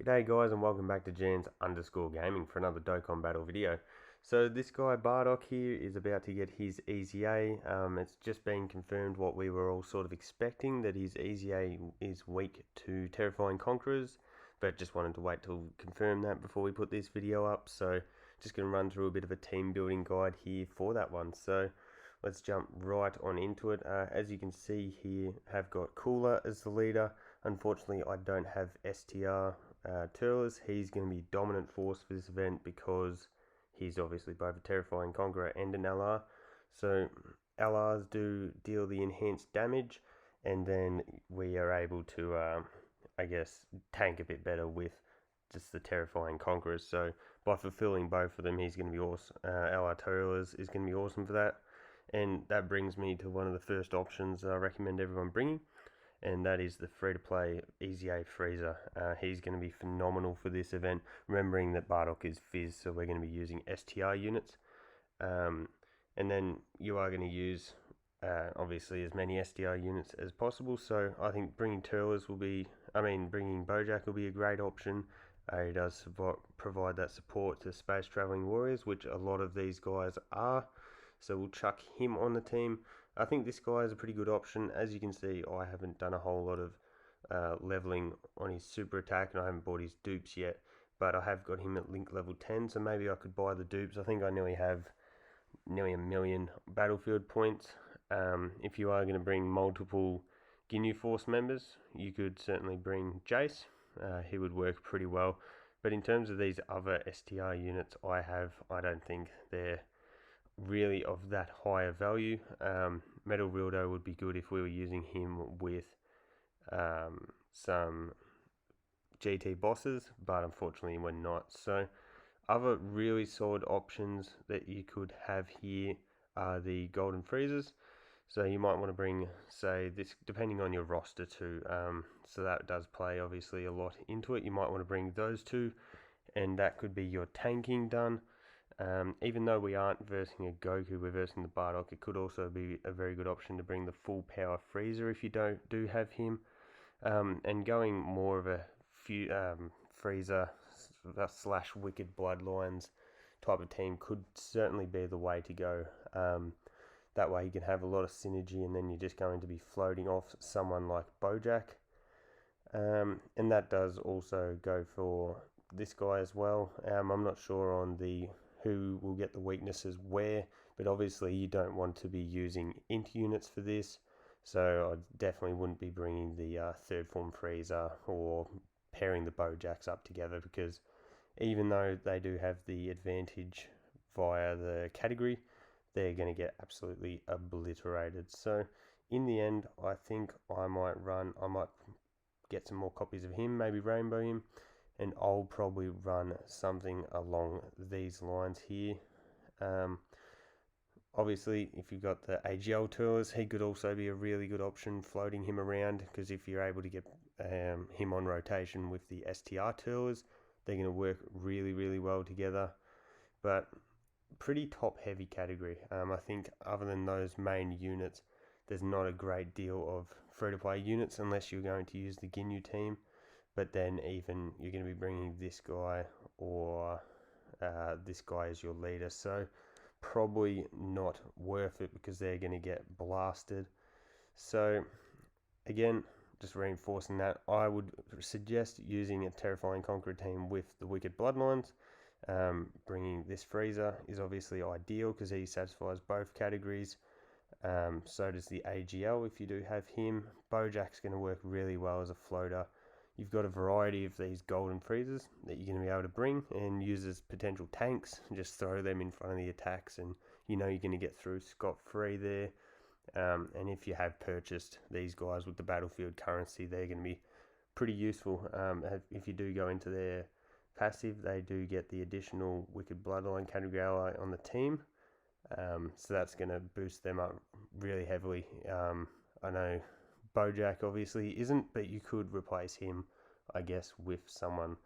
G'day guys and welcome back to Jans_Gaming for another Dokkan battle video. So this guy Bardock here is about to get his EZA. It's just been confirmed what we were all sort of expecting, that his EZA is weak to Terrifying Conquerors, but just wanted to wait to confirm that before we put this video up. So just going to run through a bit of a team building guide here for that one. So let's jump right on into it. As you can see here, have got Cooler as the leader. Unfortunately, I don't have STR Turles. He's going to be dominant force for this event because he's obviously both a Terrifying Conqueror and an LR. So LRs do deal the enhanced damage, and then we are able to, I guess, tank a bit better with just the Terrifying Conquerors. So by fulfilling both of them, he's going to be awesome. LR Turles is going to be awesome for that. And that brings me to one of the first options I recommend everyone bringing, and that is the free-to-play EZA Freezer. He's going to be phenomenal for this event, remembering that Bardock is Fizz, so we're going to be using STR units. And then you are going to use, obviously, as many STR units as possible, so I think bringing bringing Bojack will be a great option. He does provide that support to space traveling warriors, which a lot of these guys are. So we'll chuck him on the team. I think this guy is a pretty good option. As you can see, I haven't done a whole lot of leveling on his super attack, and I haven't bought his dupes yet, but I have got him at link level 10, so maybe I could buy the dupes. I think I nearly have nearly 1 million battlefield points. If you are going to bring multiple Ginyu Force members, you could certainly bring Jace. He would work pretty well. But in terms of these other STR units I don't think they're really of that higher value. Metal Rildo would be good if we were using him with some GT bosses, but unfortunately we're not. So other really solid options that you could have here are the Golden Freezers. So you might want to bring, say, this, depending on your roster too, so that does play obviously a lot into it. You might want to bring those two, and that could be your tanking done. Even though we aren't versing a Goku, we're versing the Bardock, it could also be a very good option to bring the full power Freezer if you do have him. And going more of a Freezer / Wicked Bloodlines type of team could certainly be the way to go. That way you can have a lot of synergy, and then you're just going to be floating off someone like Bojack. And that does also go for this guy as well. I'm not sure on who will get the weaknesses where, but obviously you don't want to be using int units for this, so I definitely wouldn't be bringing the third form Freezer or pairing the Bojacks up together, because even though they do have the advantage via the category, they're going to get absolutely obliterated. So in the end, I think I might get some more copies of him, maybe rainbow him, and I'll probably run something along these lines here. Obviously, if you've got the AGL Tours, he could also be a really good option, floating him around, because if you're able to get him on rotation with the STR Tours, they're going to work really, really well together. But pretty top-heavy category. I think other than those main units, there's not a great deal of free-to-play units unless you're going to use the Ginyu team. But then even you're going to be bringing this guy or this guy as your leader, so probably not worth it because they're going to get blasted. So again, just reinforcing that, I would suggest using a Terrifying Conqueror team with the Wicked Bloodlines. Bringing this Freezer is obviously ideal because he satisfies both categories. So does the AGL if you do have him. Bojack's going to work really well as a floater. You've got a variety of these Golden Freezers that you're going to be able to bring and use as potential tanks. Just throw them in front of the attacks, and you know you're going to get through scot-free there. And if you have purchased these guys with the battlefield currency, they're going to be pretty useful. If you do go into their passive, they do get the additional Wicked Bloodline category ally on the team. So that's going to boost them up really heavily. I know Bojack obviously isn't, but you could replace him, I guess, with someone.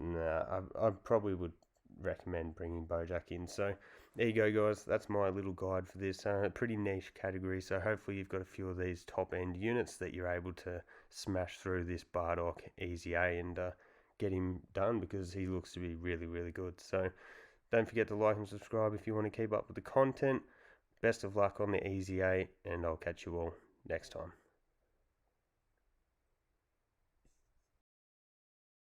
I probably would recommend bringing Bojack in. So there you go, guys. That's my little guide for this. Pretty niche category, so hopefully you've got a few of these top-end units that you're able to smash through this Bardock EZA and get him done, because he looks to be really, really good. So don't forget to like and subscribe if you want to keep up with the content. Best of luck on the EZA, and I'll catch you all next time.